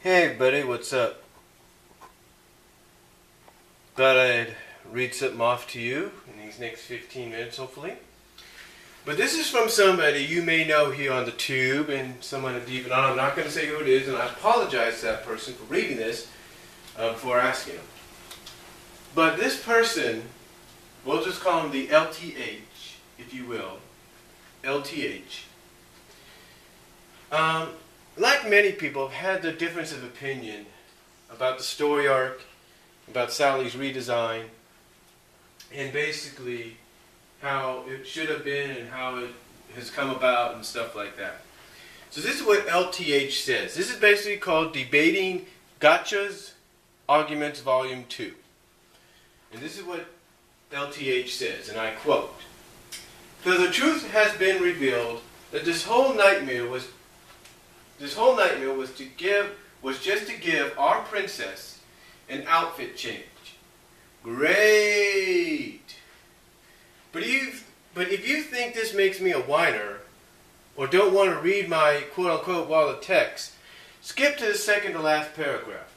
Hey everybody, what's up? Thought I'd read something off to you in these next 15 minutes, hopefully. But this is from somebody you may know here on the tube and someone deep and I'm not going to say who it is, and I apologize to that person for reading this before asking him. But this person, we'll just call him the LTH, if you will. LTH. Like many people, have had the difference of opinion about the story arc, about Sally's redesign, and basically how it should have been and how it has come about and stuff like that. So this is what LTH says. This is basically called Debating Gotcha's Arguments Volume 2. And this is what LTH says, and I quote, "So the truth has been revealed that this whole nightmare was just to give our princess an outfit change. Great! But if you think this makes me a whiner, or don't want to read my quote-unquote wall of text, skip to the second to last paragraph.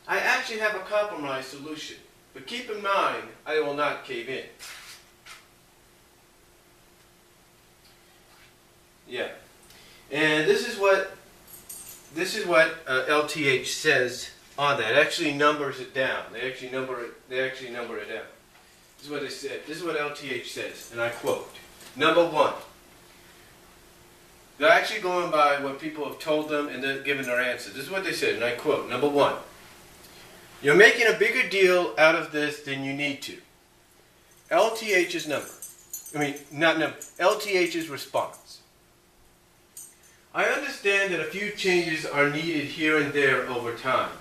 I actually have a compromise solution, but keep in mind, I will not cave in." Yeah. And this is what LTH says on that. It actually numbers it down. They actually number it down. This is what they said. This is what LTH says, and I quote. Number one. They're actually going by what people have told them and then giving their answers. This is what they said, and I quote. Number one. "You're making a bigger deal out of this than you need to." LTH's LTH's response. "I understand that a few changes are needed here and there over time.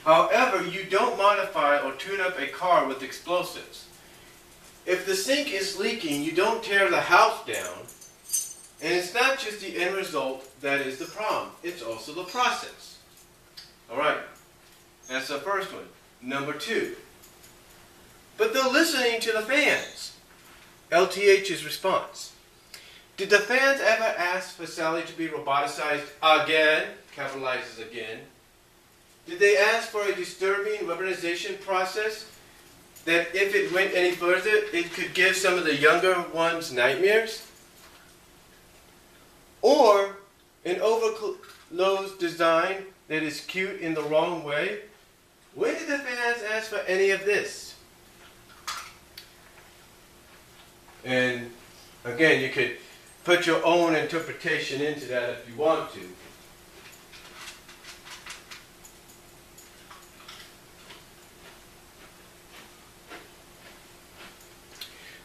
However, you don't modify or tune up a car with explosives. If the sink is leaking, you don't tear the house down. And it's not just the end result that is the problem. It's also the process." Alright, that's the first one. Number two. "But they're listening to the fans." LTH's response. "Did the fans ever ask for Sally to be roboticized again?" Capitalizes again. "Did they ask for a disturbing weaponization process that if it went any further, it could give some of the younger ones nightmares? Or an overclosed design that is cute in the wrong way? When did the fans ask for any of this?" And again, you could put your own interpretation into that if you want to.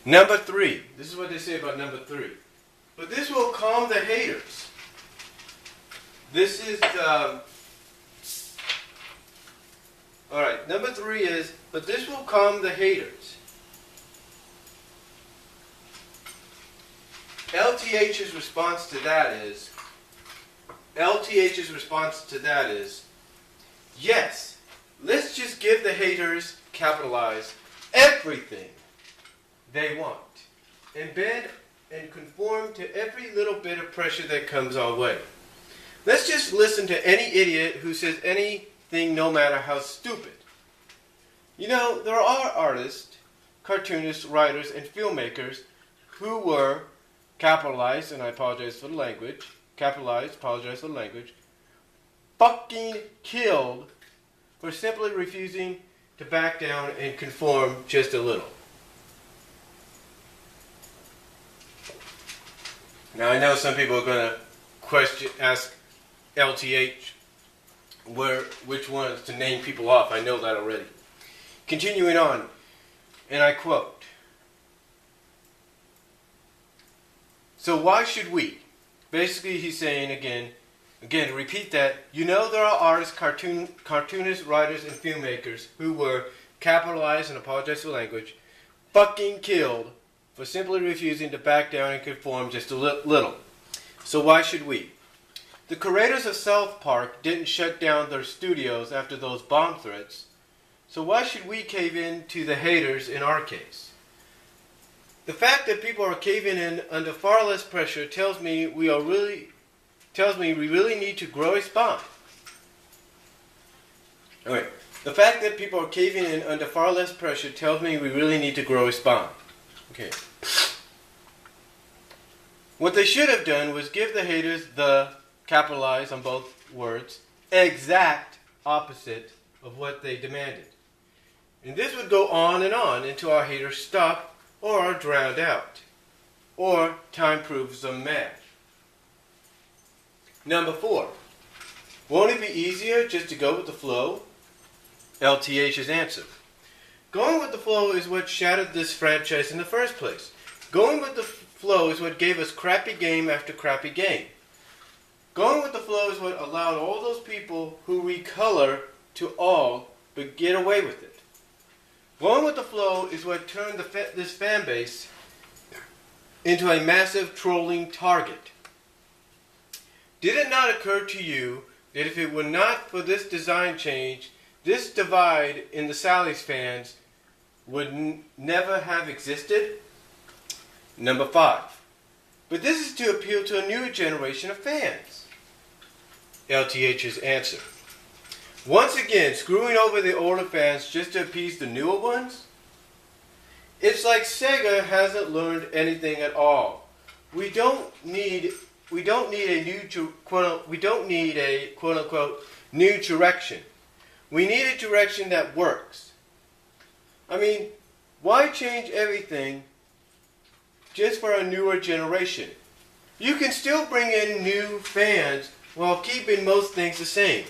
Number three. This is what they say about number three. "But this will calm the haters." This is, alright, number three is, "But this will calm the haters." LTH's response to that is, "Yes, let's just give the haters, capitalize, everything they want, and bend and conform to every little bit of pressure that comes our way. Let's just listen to any idiot who says anything, no matter how stupid. You know, there are artists, cartoonists, writers, and filmmakers who were capitalized, and I apologize for the language, fucking killed for simply refusing to back down and conform just a little." Now I know some people are going to ask LTH which ones to name people off. I know that already. Continuing on, and I quote. "So why should we?" Basically he's saying again to repeat that, you know there are artists, cartoonists, writers, and filmmakers who were capitalized, and apologize for the language, fucking killed for simply refusing to back down and conform just a little. So why should we? The creators of South Park didn't shut down their studios after those bomb threats, so why should we cave in to the haters in our case? The fact that people are caving in under far less pressure tells me we really need to grow a spine. Alright. The fact that people are caving in under far less pressure tells me we really need to grow a spine. Okay. What they should have done was give the haters the, capitalize on both words, exact opposite of what they demanded. And this would go on until our haters stop or are drowned out. Or time proves them mad. Number 4. Won't it be easier just to go with the flow? LTH's answer. Going with the flow is what shattered this franchise in the first place. Going with the flow is what gave us crappy game after crappy game. Going with the flow is what allowed all those people who recolor to all but get away with it. Going with the flow is what turned this fan base into a massive trolling target. Did it not occur to you that if it were not for this design change, this divide in the Sally's fans would never have existed? Number 5. But this is to appeal to a new generation of fans. LTH's answer. Once again, screwing over the older fans just to appease the newer ones? It's like Sega hasn't learned anything at all. We don't need a quote unquote new direction. We need a direction that works. I mean, why change everything just for a newer generation? You can still bring in new fans while keeping most things the same.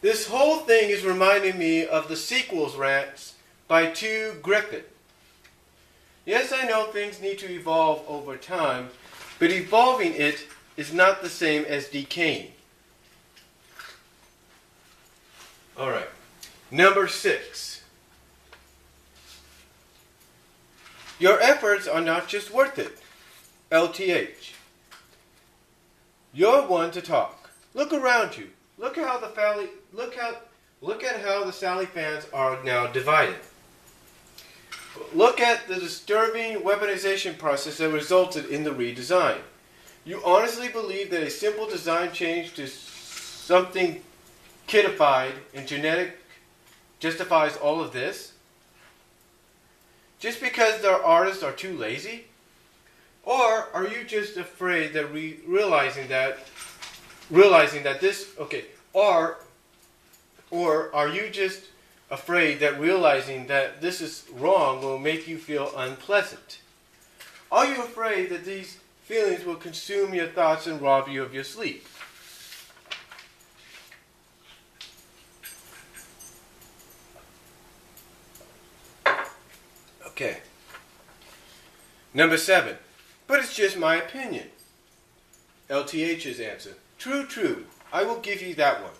This whole thing is reminding me of the sequels rants by 2 Griffith. Yes, I know things need to evolve over time, but evolving it is not the same as decaying. Alright, number 6. Your efforts are not just worth it. LTH. You're one to talk. Look around you. Look at how the Sally fans are now divided. Look at the disturbing weaponization process that resulted in the redesign. You honestly believe that a simple design change to something kiddified and genetic justifies all of this? Just because their artists are too lazy? Or are you just afraid that realizing that this, okay, or are you just afraid that realizing that this is wrong will make you feel unpleasant? Are you afraid that these feelings will consume your thoughts and rob you of your sleep? Okay. Number 7. But it's just my opinion. LTH's answer. True, true. I will give you that one.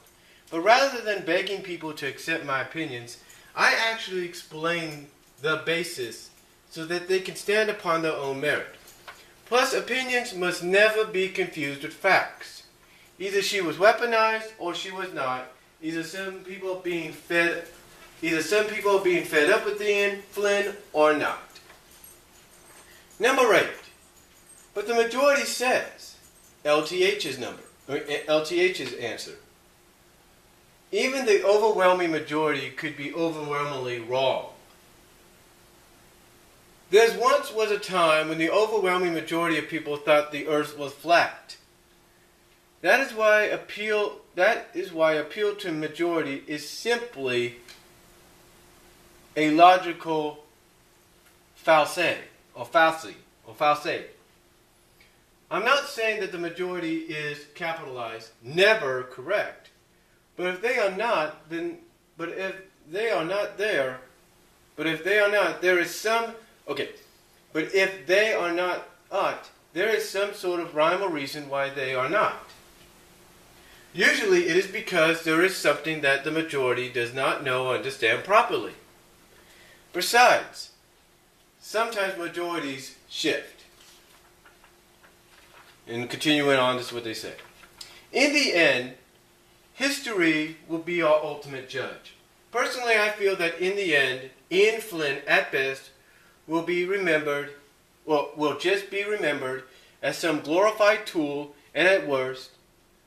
But rather than begging people to accept my opinions, I actually explain the basis so that they can stand upon their own merit. Plus, opinions must never be confused with facts. Either she was weaponized or she was not. Either some people being fed up with Ian Flynn or not. Number 8. But the majority says, LTH's answer. Even the overwhelming majority could be overwhelmingly wrong. There once was a time when the overwhelming majority of people thought the earth was flat. That is why appeal to majority is simply a logical fallacy. I'm not saying that the majority is capitalized, never correct. But if they are not, there is some sort of rhyme or reason why they are not. Usually it is because there is something that the majority does not know or understand properly. Besides, sometimes majorities shift. And continuing on, this is what they say. In the end, history will be our ultimate judge. Personally, I feel that in the end, Ian Flynn, at best, will just be remembered as some glorified tool, and at worst,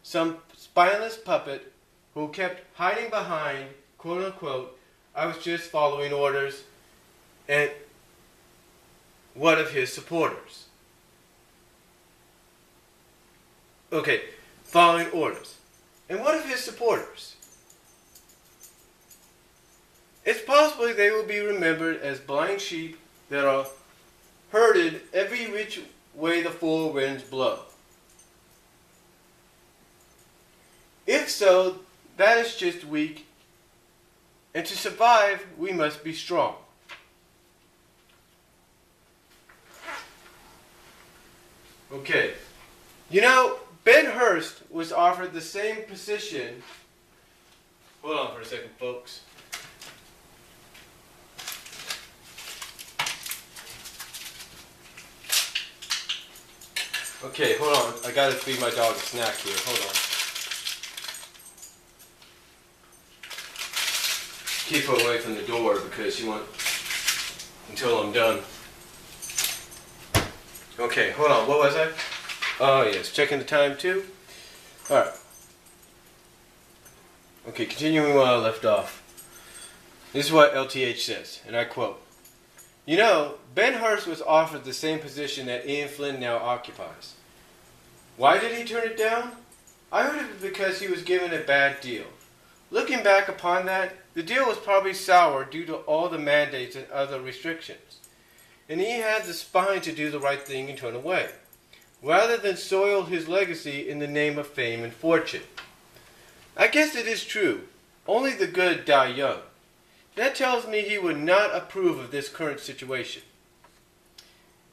some spineless puppet who kept hiding behind, quote unquote, I was just following orders, and one of his supporters. Okay, following orders. And what of his supporters? It's possible they will be remembered as blind sheep that are herded every which way the four winds blow. If so, that is just weak, and to survive, we must be strong. Okay, you know, Ben Hurst was offered the same position. Hold on for a second, folks. Okay, hold on. I gotta feed my dog a snack here. Hold on. Keep her away from the door because she won't until I'm done. Okay, hold on. What was I? Oh, yes. Checking the time, too. Alright. Okay, continuing where I left off. This is what LTH says, and I quote, you know, Ben Hurst was offered the same position that Ian Flynn now occupies. Why did he turn it down? I heard it was because he was given a bad deal. Looking back upon that, the deal was probably sour due to all the mandates and other restrictions. And he had the spine to do the right thing and turn away, rather than soil his legacy in the name of fame and fortune. I guess it is true. Only the good die young. That tells me he would not approve of this current situation.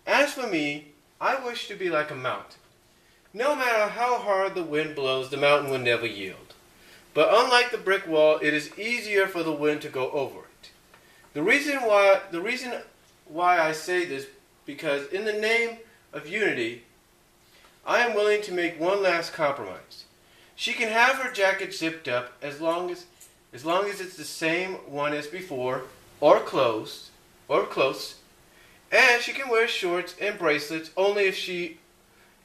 As for me, I wish to be like a mountain. No matter how hard the wind blows, the mountain will never yield. But unlike the brick wall, it is easier for the wind to go over it. The reason why I say this, because in the name of unity, I am willing to make one last compromise. She can have her jacket zipped up as long as it's the same one as before, or close, and she can wear shorts and bracelets only if she,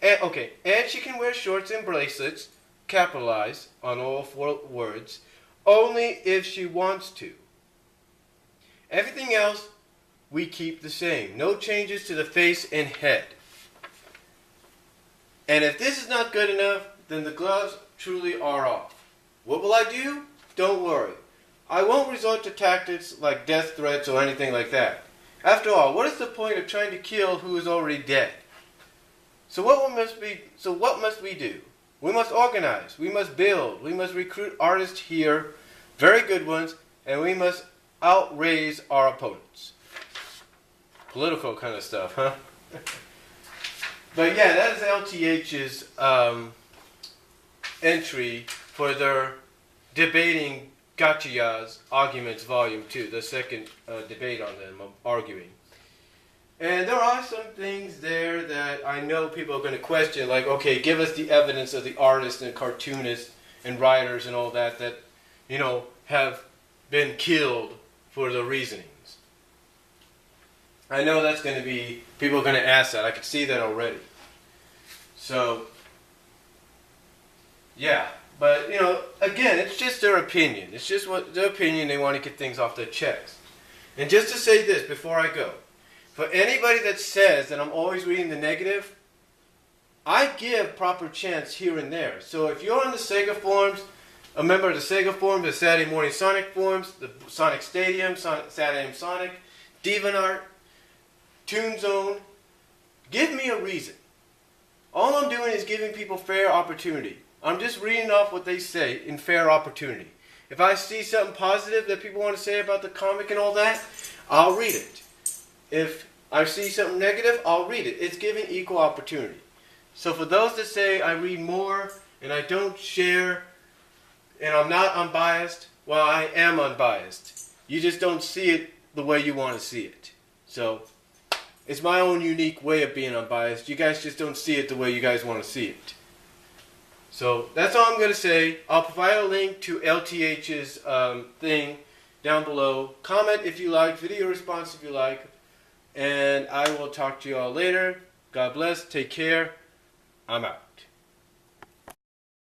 and she can wear shorts and bracelets, capitalized on all four words, only if she wants to. Everything else we keep the same. No changes to the face and head. And if this is not good enough, then the gloves truly are off. What will I do? Don't worry. I won't resort to tactics like death threats or anything like that. After all, what is the point of trying to kill who is already dead? So what must we do? We must organize. We must build. We must recruit artists here, very good ones, and we must outraise our opponents. Political kind of stuff, huh? But yeah, that is LTH's entry for their debating Gotchya's Arguments Volume 2, the second debate on them, arguing. And there are some things there that I know people are going to question, like, okay, give us the evidence of the artists and cartoonists and writers and all that, you know, have been killed for their reasonings. I know that's going to be, people are going to ask that. I can see that already. So, yeah. But, you know, again, it's just their opinion. It's just their opinion. They want to get things off their chest. And just to say this before I go, for anybody that says that I'm always reading the negative, I give proper chance here and there. So if you're on the Sega forums, a member of the Sega forums, the Saturday Morning Sonic forums, the Sonic Stadium, Saturday Sonic, DeviantArt, Toon Zone, give me a reason. All I'm doing is giving people fair opportunity. I'm just reading off what they say in fair opportunity. If I see something positive that people want to say about the comic and all that, I'll read it. If I see something negative, I'll read it. It's giving equal opportunity. So for those that say I read more and I don't share and I'm not unbiased, well, I am unbiased. You just don't see it the way you want to see it. So it's my own unique way of being unbiased. You guys just don't see it the way you guys want to see it. So that's all I'm going to say. I'll provide a link to LTH's thing down below. Comment if you like, video response if you like. And I will talk to you all later. God bless. Take care. I'm out.